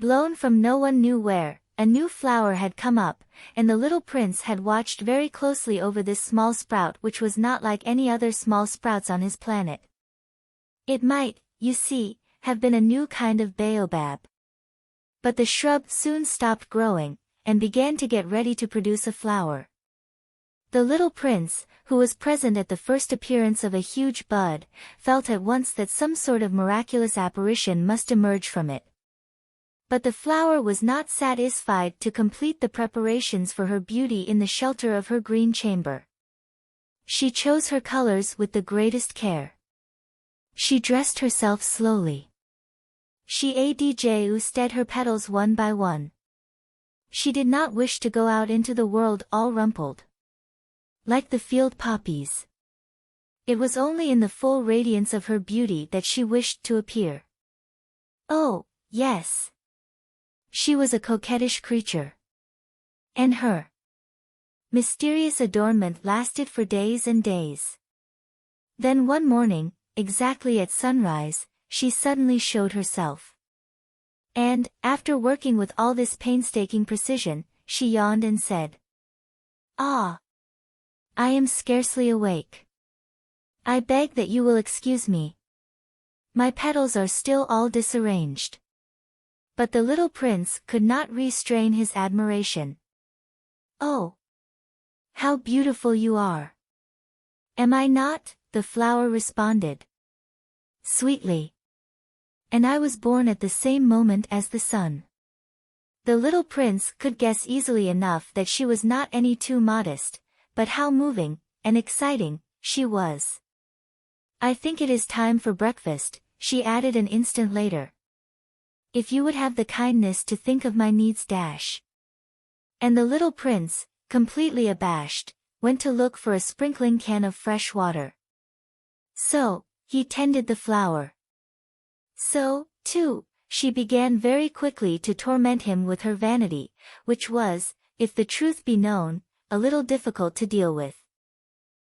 Blown from no one knew where, a new flower had come up, and the little prince had watched very closely over this small sprout which was not like any other small sprouts on his planet. It might, you see, have been a new kind of baobab. But the shrub soon stopped growing, and began to get ready to produce a flower. The little prince, who was present at the first appearance of a huge bud, felt at once that some sort of miraculous apparition must emerge from it. But the flower was not satisfied to complete the preparations for her beauty in the shelter of her green chamber. She chose her colors with the greatest care. She dressed herself slowly. She adjusted her petals one by one. She did not wish to go out into the world all rumpled, like the field poppies. It was only in the full radiance of her beauty that she wished to appear. Oh, yes. She was a coquettish creature. And her mysterious adornment lasted for days and days. Then one morning, exactly at sunrise, she suddenly showed herself. And, after working with all this painstaking precision, she yawned and said, "Ah! I am scarcely awake. I beg that you will excuse me. My petals are still all disarranged." But the little prince could not restrain his admiration. "Oh! How beautiful you are!" "Am I not?" the flower responded sweetly. "And I was born at the same moment as the sun." The little prince could guess easily enough that she was not any too modest, but how moving, and exciting, she was. "I think it is time for breakfast," she added an instant later. "If you would have the kindness to think of my needs dash." And the little prince, completely abashed, went to look for a sprinkling can of fresh water. So, he tended the flower. So, too, she began very quickly to torment him with her vanity, which was, if the truth be known, a little difficult to deal with.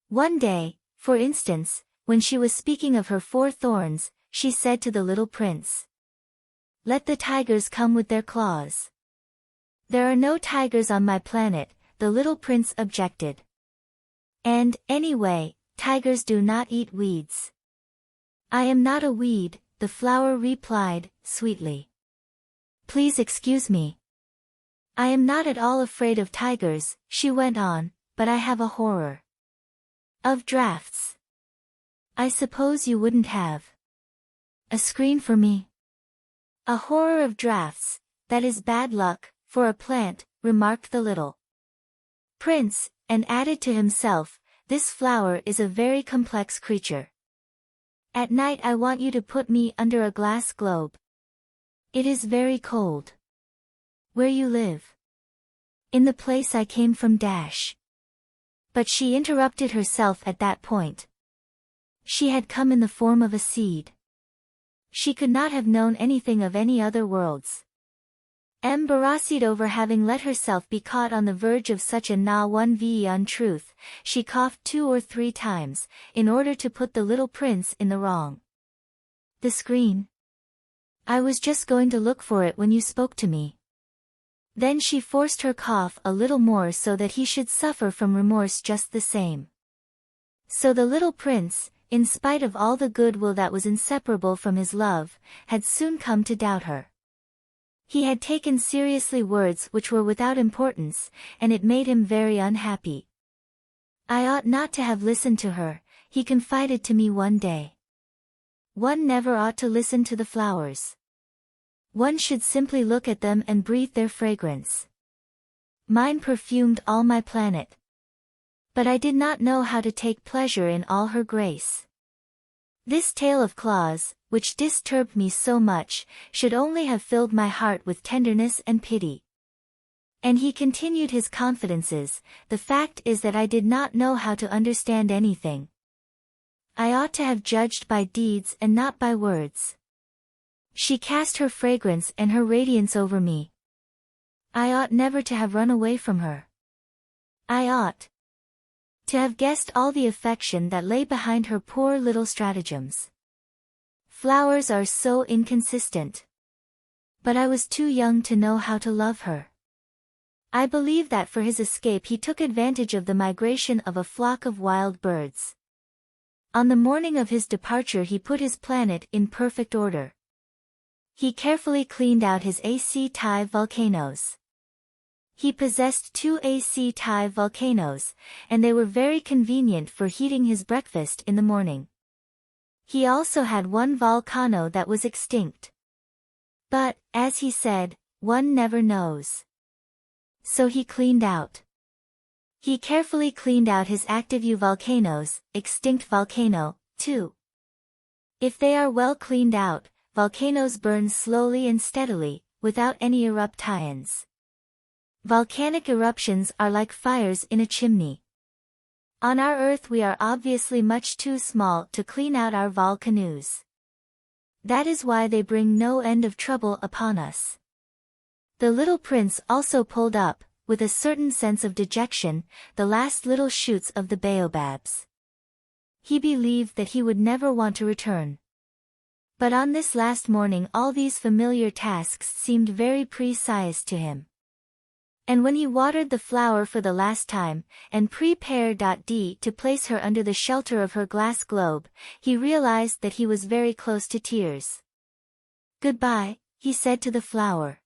One day, for instance, when she was speaking of her 4 thorns, she said to the little prince, "Let the tigers come with their claws." "There are no tigers on my planet," the little prince objected. "And, anyway, tigers do not eat weeds." "I am not a weed," the flower replied, sweetly. "Please excuse me. I am not at all afraid of tigers," she went on, "but I have a horror of drafts." "I suppose you wouldn't have a screen for me?" "A horror of drafts, that is bad luck, for a plant," remarked the little prince, and added to himself, "This flower is a very complex creature. At night I want you to put me under a glass globe. It is very cold." "Where you live?" "In the place I came from dash." But she interrupted herself at that point. She had come in the form of a seed. She could not have known anything of any other worlds. Embarrassed over having let herself be caught on the verge of such a na-1v untruth, she coughed 2 or 3 times, in order to put the little prince in the wrong. "The screen? I was just going to look for it when you spoke to me." Then she forced her cough a little more so that he should suffer from remorse just the same. So the little prince, in spite of all the goodwill that was inseparable from his love, had soon come to doubt her. He had taken seriously words which were without importance, and it made him very unhappy. "I ought not to have listened to her," he confided to me one day. "One never ought to listen to the flowers. One should simply look at them and breathe their fragrance. Mine perfumed all my planet. But I did not know how to take pleasure in all her grace. This tale of claws, which disturbed me so much, should only have filled my heart with tenderness and pity." And he continued his confidences, "The fact is that I did not know how to understand anything. I ought to have judged by deeds and not by words. She cast her fragrance and her radiance over me. I ought never to have run away from her. I ought to have guessed all the affection that lay behind her poor little stratagems. Flowers are so inconsistent. But I was too young to know how to love her. I believe that for his escape he took advantage of the migration of a flock of wild birds. On the morning of his departure he put his planet in perfect order. He carefully cleaned out his AC volcanoes. He possessed 2 AC volcanoes, and they were very convenient for heating his breakfast in the morning. He also had 1 volcano that was extinct. But, as he said, one never knows. So he cleaned out. He carefully cleaned out his active volcanoes, extinct volcano, too. If they are well cleaned out, volcanoes burn slowly and steadily, without any eruptions. Volcanic eruptions are like fires in a chimney. On our Earth we are obviously much too small to clean out our volcanoes. That is why they bring no end of trouble upon us. The little prince also pulled up, with a certain sense of dejection, the last little shoots of the baobabs. He believed that he would never want to return. But on this last morning all these familiar tasks seemed very precise to him. And when he watered the flower for the last time, and prepared to place her under the shelter of her glass globe, he realized that he was very close to tears. "Goodbye," he said to the flower.